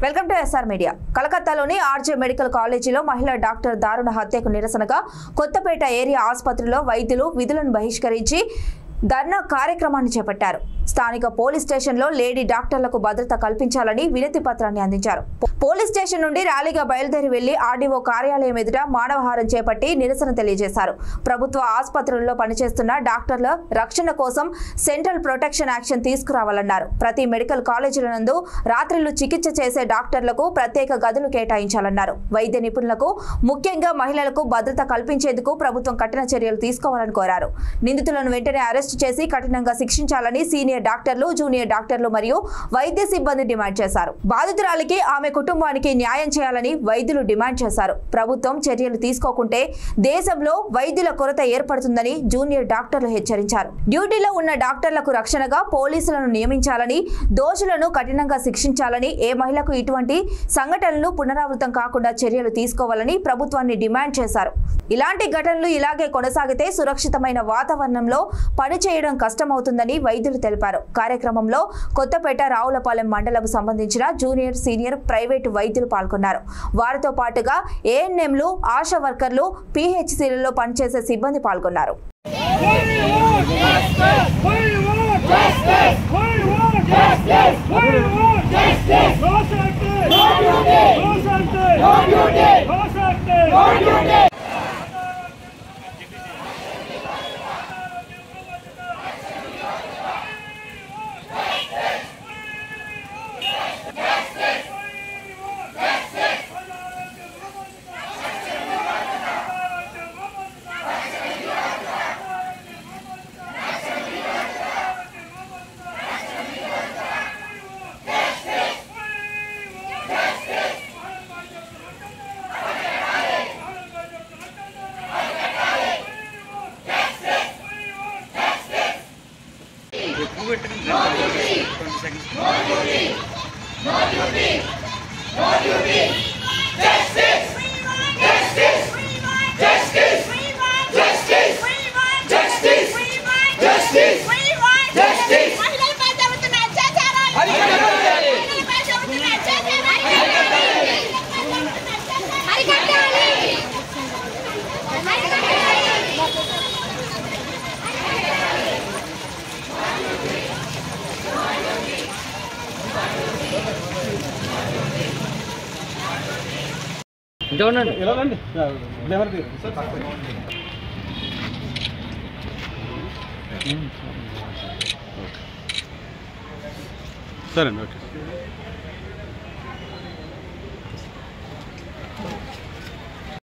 Welcome to SR media. కలకత్తాలోని RJ medical కాలేజీలో మహిళా డాక్టర్ దారుణ హత్యకు నిరసనగా కొత్తపేట ఏరియా ఆసుపత్రిలో వైద్యులు విధులను బహిష్కరించి ధర్నా కార్యక్రమాన్ని చేపట్టారు. స్థానిక పోలీస్ స్టేషన్లో లేడీ డాక్టర్లకు భద్రత కల్పించాలని వినతి పత్రాన్ని అందించారు. పోలీస్ స్టేషన్ నుండి ర్యాలీగా బయలుదేరి వెళ్లి ఆర్డీఓ కార్యాలయం ఎదుట మానవహారం చేపట్టి నిరసన తెలియజేశారు. ప్రభుత్వ ఆసుపత్రుల్లో పనిచేస్తున్న డాక్టర్ల రక్షణ కోసం సెంట్రల్ ప్రొటెక్షన్ యాక్షన్ తీసుకురావాలన్నారు. ప్రతి మెడికల్ కాలేజీల నందు రాత్రిళ్లు చికిత్స చేసే డాక్టర్లకు ప్రత్యేక గదులు కేటాయించాలన్నారు. వైద్య నిపుణులకు ముఖ్యంగా మహిళలకు భద్రత కల్పించేందుకు ప్రభుత్వం కఠిన చర్యలు తీసుకోవాలని కోరారు. నిందితులను వెంటనే అరెస్టు చేసి కఠినంగా శిక్షించాలని సీనియర్ డాక్టర్లు, జూనియర్ డాక్టర్లు మరియు వైద్య సిబ్బంది డిమాండ్ చేశారు. బాధితురాలికి ఆమె కుటుంబానికి న్యాయం చేయాలని వైద్యులు డిమాండ్ చేశారు. ప్రభుత్వం చర్యలు తీసుకోకుంటే దేశంలో వైద్యుల కొరత ఏర్పడుతుందని జూనియర్ డాక్టర్లు హెచ్చరించారు. డ్యూటీలో ఉన్న డాక్టర్లకు రక్షణగా పోలీసులను నియమించాలని, దోషులను కఠినంగా శిక్షించాలని, ఏ మహిళకు ఇటువంటి సంఘటనలు పునరావృతం కాకుండా చర్యలు తీసుకోవాలని ప్రభుత్వాన్ని డిమాండ్ చేశారు. ఇలాంటి ఘటనలు ఇలాగే కొనసాగితే సురక్షితమైన వాతావరణంలో పనిచేయడం కష్టమవుతుందని వైద్యులు తెలిపారు. కార్యక్రమంలో కొత్తపేట, రావులపాలెం మండలం సంబంధించిన జూనియర్, సీనియర్ ప్రైవేటు వైద్యులు పాల్గొన్నారు. వారితో పాటుగా ఏఎన్ఎంలు, ఆశా వర్కర్లు, పిహెచ్సిలలో పనిచేసే సిబ్బంది పాల్గొన్నారు. సరే ఓకే.